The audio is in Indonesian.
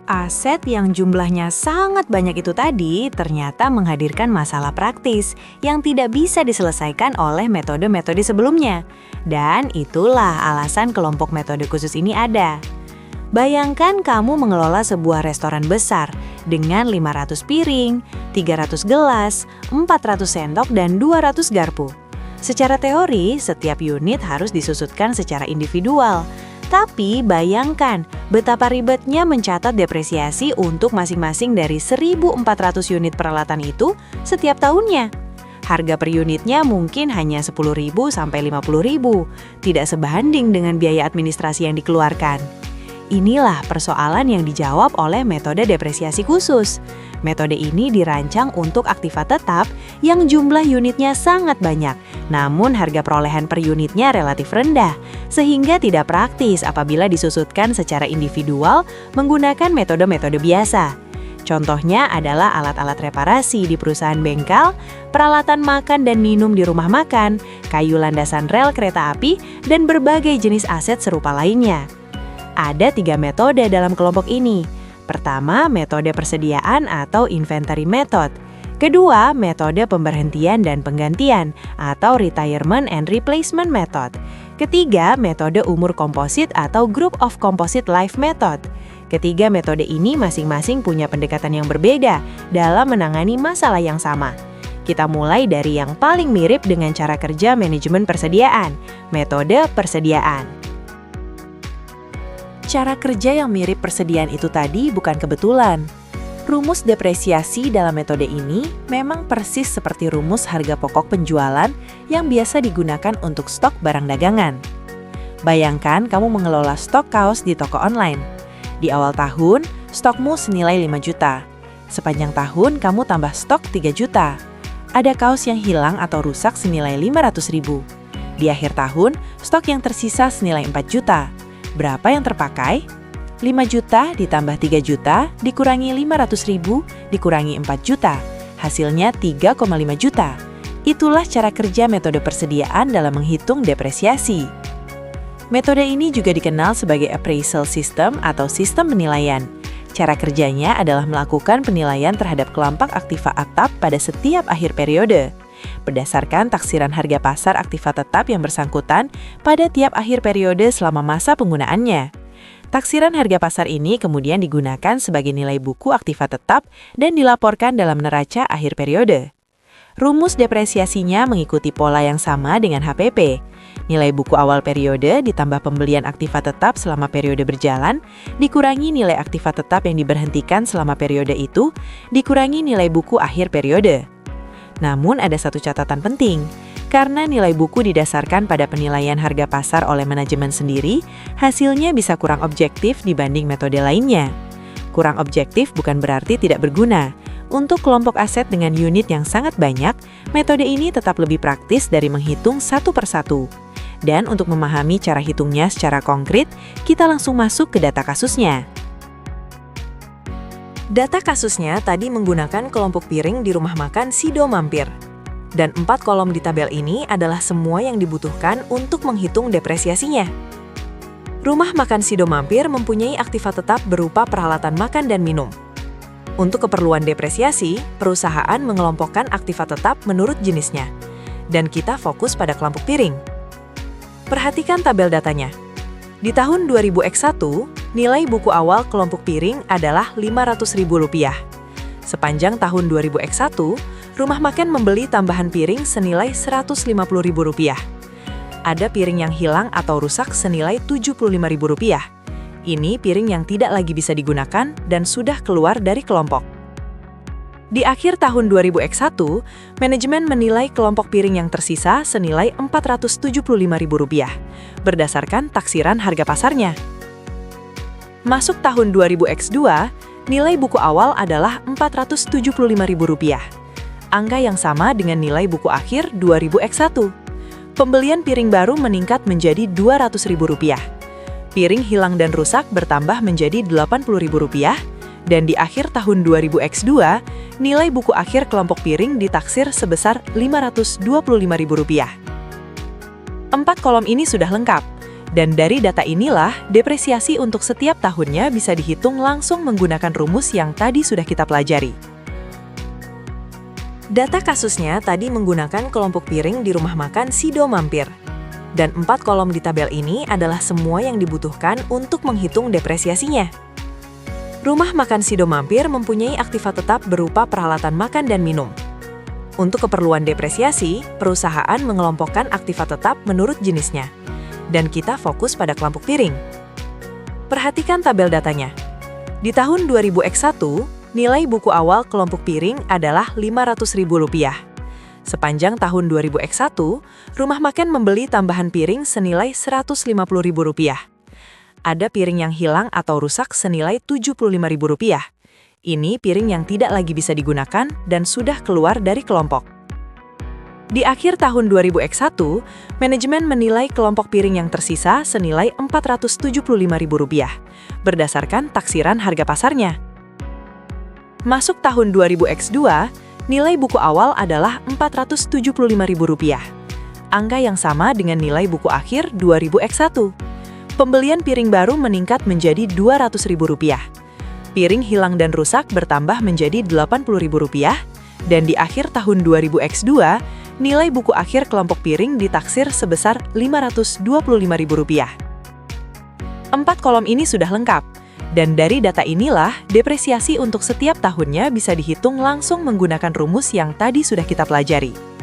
Aset yang jumlahnya sangat banyak itu tadi ternyata menghadirkan masalah praktis yang tidak bisa diselesaikan oleh metode-metode sebelumnya. Dan itulah alasan kelompok metode khusus ini ada. Bayangkan kamu mengelola sebuah restoran besar dengan 500 piring, 300 gelas, 400 sendok, dan 200 garpu. Secara teori, setiap unit harus disusutkan secara individual. Tapi bayangkan betapa ribetnya mencatat depresiasi untuk masing-masing dari 1.400 unit peralatan itu setiap tahunnya. Harga per unitnya mungkin hanya 10.000 sampai 50.000, tidak sebanding dengan biaya administrasi yang dikeluarkan. Inilah persoalan yang dijawab oleh metode depresiasi khusus. Metode ini dirancang untuk aktiva tetap yang jumlah unitnya sangat banyak, namun harga perolehan per unitnya relatif rendah, sehingga tidak praktis apabila disusutkan secara individual menggunakan metode-metode biasa. Contohnya adalah alat-alat reparasi di perusahaan bengkel, peralatan makan dan minum di rumah makan, kayu landasan rel kereta api, dan berbagai jenis aset serupa lainnya. Ada 3 metode dalam kelompok ini. Pertama, metode persediaan atau inventory method. Kedua, metode pemberhentian dan penggantian atau retirement and replacement method. Ketiga, metode umur komposit atau group of composite life method. Ketiga metode ini masing-masing punya pendekatan yang berbeda dalam menangani masalah yang sama. Kita mulai dari yang paling mirip dengan cara kerja manajemen persediaan, metode persediaan. Cara kerja yang mirip persediaan itu tadi bukan kebetulan. Rumus depresiasi dalam metode ini memang persis seperti rumus harga pokok penjualan yang biasa digunakan untuk stok barang dagangan. Bayangkan kamu mengelola stok kaos di toko online. Di awal tahun, stokmu senilai 5 juta. Sepanjang tahun, kamu tambah stok 3 juta. Ada kaos yang hilang atau rusak senilai 500.000. Di akhir tahun, stok yang tersisa senilai 4 juta. Berapa yang terpakai? 5 juta ditambah 3 juta dikurangi 500.000 dikurangi 4 juta. Hasilnya 3,5 juta. Itulah cara kerja metode persediaan dalam menghitung depresiasi. Metode ini juga dikenal sebagai appraisal system atau sistem penilaian. Cara kerjanya adalah melakukan penilaian terhadap kelompok aktiva atap pada setiap akhir periode. Berdasarkan taksiran harga pasar aktiva tetap yang bersangkutan pada tiap akhir periode selama masa penggunaannya. Taksiran harga pasar ini kemudian digunakan sebagai nilai buku aktiva tetap dan dilaporkan dalam neraca akhir periode. Rumus depresiasinya mengikuti pola yang sama dengan HPP. Nilai buku awal periode ditambah pembelian aktiva tetap selama periode berjalan, dikurangi nilai aktiva tetap yang diberhentikan selama periode itu, dikurangi nilai buku akhir periode. Namun ada satu catatan penting, karena nilai buku didasarkan pada penilaian harga pasar oleh manajemen sendiri, hasilnya bisa kurang objektif dibanding metode lainnya. Kurang objektif bukan berarti tidak berguna. Untuk kelompok aset dengan unit yang sangat banyak, metode ini tetap lebih praktis dari menghitung satu persatu. Dan untuk memahami cara hitungnya secara konkret, kita langsung masuk ke data kasusnya. Data kasusnya tadi menggunakan kelompok piring di rumah makan Sido Mampir. Dan 4 kolom di tabel ini adalah semua yang dibutuhkan untuk menghitung depresiasinya. Rumah makan Sido Mampir mempunyai aktiva tetap berupa peralatan makan dan minum. Untuk keperluan depresiasi, perusahaan mengelompokkan aktiva tetap menurut jenisnya. Dan kita fokus pada kelompok piring. Perhatikan tabel datanya. Di tahun 2000X1, nilai buku awal kelompok piring adalah Rp500.000. Sepanjang tahun 2000X1, rumah makan membeli tambahan piring senilai Rp150.000. Ada piring yang hilang atau rusak senilai Rp75.000. Ini piring yang tidak lagi bisa digunakan dan sudah keluar dari kelompok. Di akhir tahun 2000X1, manajemen menilai kelompok piring yang tersisa senilai Rp475.000 berdasarkan taksiran harga pasarnya. Masuk tahun 2000X2, nilai buku awal adalah Rp475.000. Angka yang sama dengan nilai buku akhir 2000X1. Pembelian piring baru meningkat menjadi Rp200.000. Piring hilang dan rusak bertambah menjadi Rp80.000. Dan di akhir tahun 2000X2, nilai buku akhir kelompok piring ditaksir sebesar Rp525.000. 4 kolom ini sudah lengkap. Dan dari data inilah, depresiasi untuk setiap tahunnya bisa dihitung langsung menggunakan rumus yang tadi sudah kita pelajari. Data kasusnya tadi menggunakan kelompok piring di rumah makan Sido Mampir. Dan 4 kolom di tabel ini adalah semua yang dibutuhkan untuk menghitung depresiasinya. Rumah makan Sido Mampir mempunyai aktiva tetap berupa peralatan makan dan minum. Untuk keperluan depresiasi, perusahaan mengelompokkan aktiva tetap menurut jenisnya. Dan kita fokus pada kelompok piring. Perhatikan tabel datanya. Di tahun 2000X1, nilai buku awal kelompok piring adalah Rp500.000. Sepanjang tahun 2000X1, rumah makan membeli tambahan piring senilai Rp150.000. Ada piring yang hilang atau rusak senilai Rp75.000. Ini piring yang tidak lagi bisa digunakan dan sudah keluar dari kelompok. Di akhir tahun 2000X1, manajemen menilai kelompok piring yang tersisa senilai Rp475.000 berdasarkan taksiran harga pasarnya. Masuk tahun 2000X2, nilai buku awal adalah Rp475.000. Angka yang sama dengan nilai buku akhir 2000X1. Pembelian piring baru meningkat menjadi Rp200.000. Piring hilang dan rusak bertambah menjadi Rp80.000, dan di akhir tahun 2000X2, nilai buku akhir kelompok piring ditaksir sebesar Rp525.000. 4 kolom ini sudah lengkap, dan dari data inilah, depresiasi untuk setiap tahunnya bisa dihitung langsung menggunakan rumus yang tadi sudah kita pelajari.